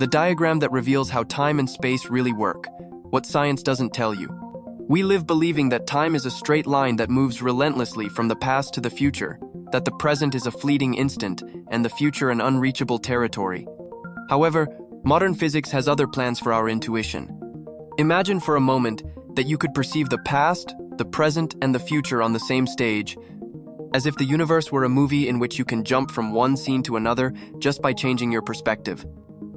the diagram that reveals how time and space really work, what science doesn't tell you. We live believing that time is a straight line that moves relentlessly from the past to the future, that the present is a fleeting instant and the future an unreachable territory. However, modern physics has other plans for our intuition. Imagine for a moment that you could perceive the past, the present, and the future on the same stage, as if the universe were a movie in which you can jump from one scene to another just by changing your perspective.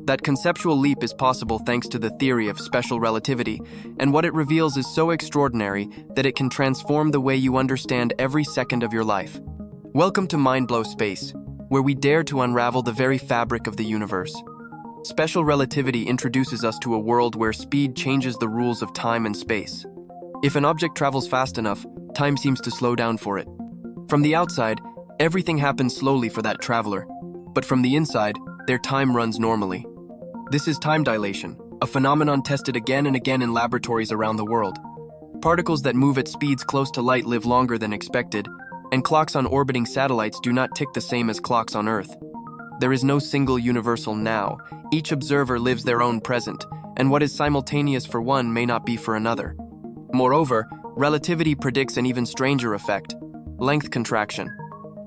That conceptual leap is possible thanks to the theory of special relativity, and what it reveals is so extraordinary that it can transform the way you understand every second of your life. Welcome to Mind Blow Space, where we dare to unravel the very fabric of the universe. Special relativity introduces us to a world where speed changes the rules of time and space. If an object travels fast enough, time seems to slow down for it. From the outside, everything happens slowly for that traveler, but from the inside, their time runs normally. This is time dilation, a phenomenon tested again and again in laboratories around the world. Particles that move at speeds close to light live longer than expected, and clocks on orbiting satellites do not tick the same as clocks on Earth. There is no single universal now. Each observer lives their own present, and what is simultaneous for one may not be for another. Moreover, relativity predicts an even stranger effect: length contraction.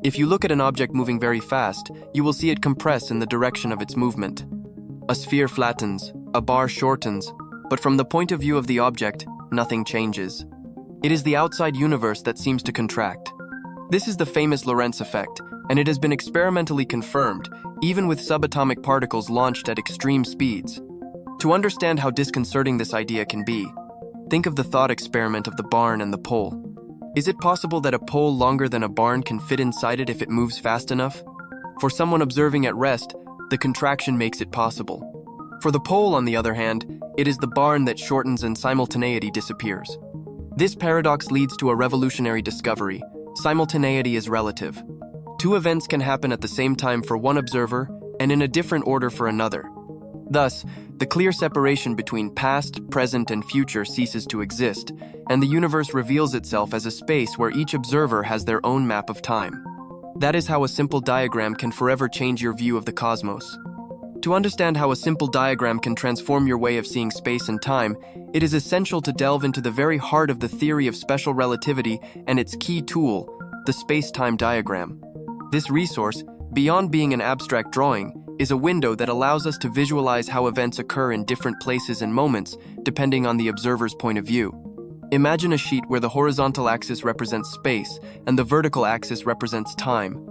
If you look at an object moving very fast, you will see it compress in the direction of its movement. A sphere flattens, a bar shortens, but from the point of view of the object, nothing changes. It is the outside universe that seems to contract. This is the famous Lorentz effect, and it has been experimentally confirmed, even with subatomic particles launched at extreme speeds. To understand how disconcerting this idea can be, think of the thought experiment of the barn and the pole. Is it possible that a pole longer than a barn can fit inside it if it moves fast enough? For someone observing at rest, the contraction makes it possible. For the pole, on the other hand, it is the barn that shortens and simultaneity disappears. This paradox leads to a revolutionary discovery: simultaneity is relative. Two events can happen at the same time for one observer and in a different order for another. Thus, the clear separation between past, present, and future ceases to exist, and the universe reveals itself as a space where each observer has their own map of time. That is how a simple diagram can forever change your view of the cosmos. To understand how a simple diagram can transform your way of seeing space and time, it is essential to delve into the very heart of the theory of special relativity and its key tool, the space-time diagram. This resource, beyond being an abstract drawing, is a window that allows us to visualize how events occur in different places and moments, depending on the observer's point of view. Imagine a sheet where the horizontal axis represents space and the vertical axis represents time.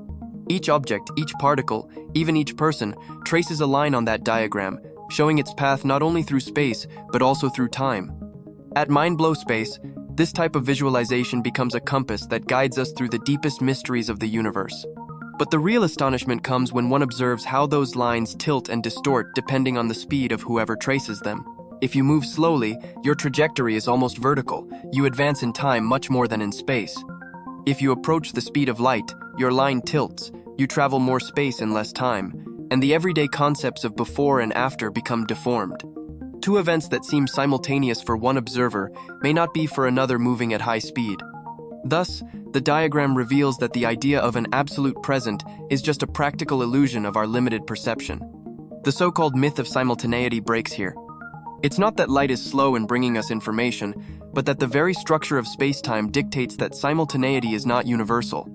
Each object, each particle, even each person, traces a line on that diagram, showing its path not only through space, but also through time. At Mind Blow Space, this type of visualization becomes a compass that guides us through the deepest mysteries of the universe. But the real astonishment comes when one observes how those lines tilt and distort depending on the speed of whoever traces them. If you move slowly, your trajectory is almost vertical. You advance in time much more than in space. If you approach the speed of light, your line tilts. You travel more space in less time, and the everyday concepts of before and after become deformed. Two events that seem simultaneous for one observer may not be for another moving at high speed. Thus, the diagram reveals that the idea of an absolute present is just a practical illusion of our limited perception. The so-called myth of simultaneity breaks here. It's not that light is slow in bringing us information, but that the very structure of space-time dictates that simultaneity is not universal.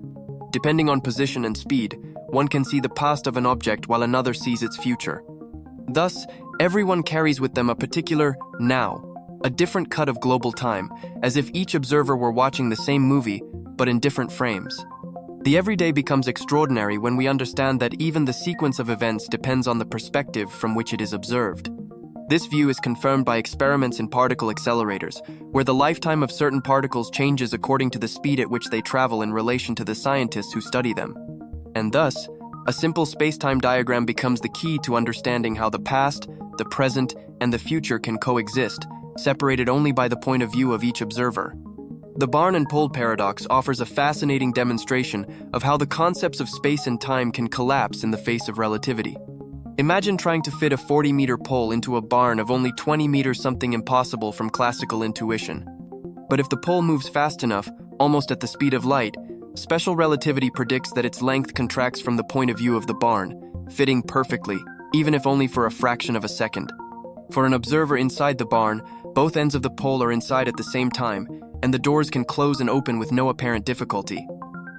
Depending on position and speed, one can see the past of an object while another sees its future. Thus, everyone carries with them a particular now, a different cut of global time, as if each observer were watching the same movie, but in different frames. The everyday becomes extraordinary when we understand that even the sequence of events depends on the perspective from which it is observed. This view is confirmed by experiments in particle accelerators, where the lifetime of certain particles changes according to the speed at which they travel in relation to the scientists who study them. And thus, a simple space-time diagram becomes the key to understanding how the past, the present, and the future can coexist, separated only by the point of view of each observer. The barn and pole paradox offers a fascinating demonstration of how the concepts of space and time can collapse in the face of relativity. Imagine trying to fit a 40-meter pole into a barn of only 20 meters, something impossible from classical intuition. But if the pole moves fast enough, almost at the speed of light, special relativity predicts that its length contracts from the point of view of the barn, fitting perfectly, even if only for a fraction of a second. For an observer inside the barn, both ends of the pole are inside at the same time, and the doors can close and open with no apparent difficulty.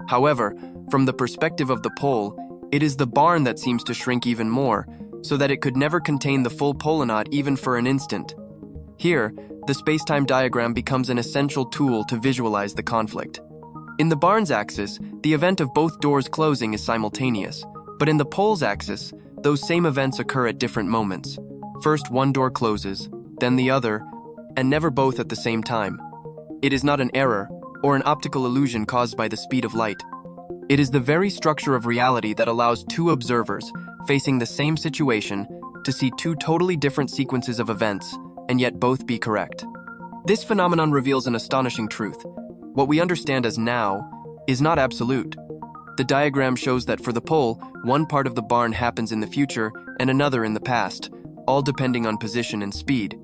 However, from the perspective of the pole, it is the barn that seems to shrink even more, so that it could never contain the full polynaut even for an instant. Here, the spacetime diagram becomes an essential tool to visualize the conflict. In the barn's axis, the event of both doors closing is simultaneous, but in the pole's axis, those same events occur at different moments. First one door closes, then the other, and never both at the same time. It is not an error or an optical illusion caused by the speed of light. It is the very structure of reality that allows two observers facing the same situation to see two totally different sequences of events and yet both be correct. This phenomenon reveals an astonishing truth. What we understand as now is not absolute. The diagram shows that for the pole, one part of the barn happens in the future and another in the past, all depending on position and speed.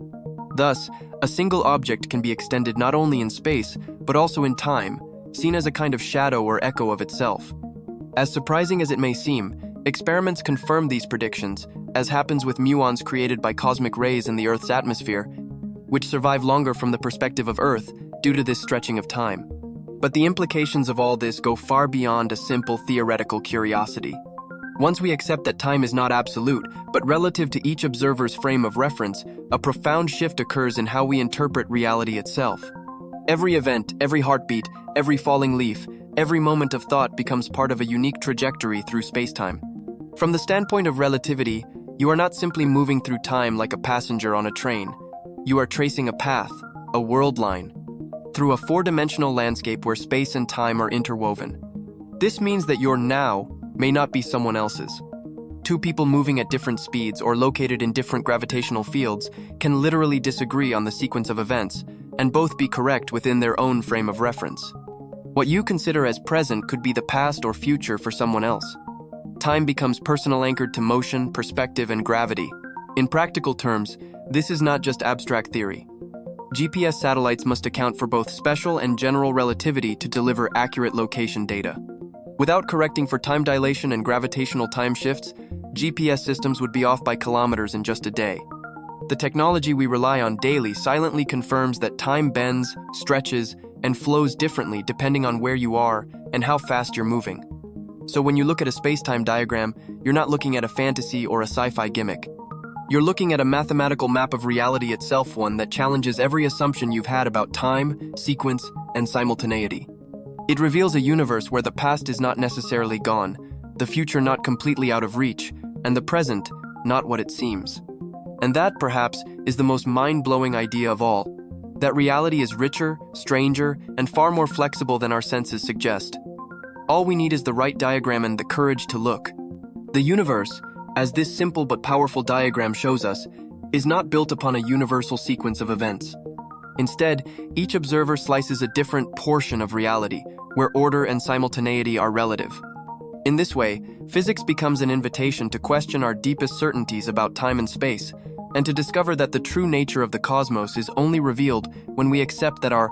Thus, a single object can be extended not only in space, but also in time, seen as a kind of shadow or echo of itself. As surprising as it may seem, experiments confirm these predictions, as happens with muons created by cosmic rays in the Earth's atmosphere, which survive longer from the perspective of Earth due to this stretching of time. But the implications of all this go far beyond a simple theoretical curiosity. Once we accept that time is not absolute, but relative to each observer's frame of reference, a profound shift occurs in how we interpret reality itself. Every event, every heartbeat, every falling leaf, every moment of thought becomes part of a unique trajectory through spacetime. From the standpoint of relativity, you are not simply moving through time like a passenger on a train. You are tracing a path, a world line, through a four-dimensional landscape where space and time are interwoven. This means that your now may not be someone else's. Two people moving at different speeds or located in different gravitational fields can literally disagree on the sequence of events, and both be correct within their own frame of reference. What you consider as present could be the past or future for someone else. Time becomes personal, anchored to motion, perspective, and gravity. In practical terms, this is not just abstract theory. GPS satellites must account for both special and general relativity to deliver accurate location data. Without correcting for time dilation and gravitational time shifts, GPS systems would be off by kilometers in just a day. The technology we rely on daily silently confirms that time bends, stretches, and flows differently depending on where you are and how fast you're moving. So when you look at a space-time diagram, you're not looking at a fantasy or a sci-fi gimmick. You're looking at a mathematical map of reality itself, one that challenges every assumption you've had about time, sequence, and simultaneity. It reveals a universe where the past is not necessarily gone, the future not completely out of reach, and the present not what it seems. And that, perhaps, is the most mind-blowing idea of all, that reality is richer, stranger, and far more flexible than our senses suggest. All we need is the right diagram and the courage to look. The universe, as this simple but powerful diagram shows us, is not built upon a universal sequence of events. Instead, each observer slices a different portion of reality, where order and simultaneity are relative. In this way, physics becomes an invitation to question our deepest certainties about time and space, and to discover that the true nature of the cosmos is only revealed when we accept that our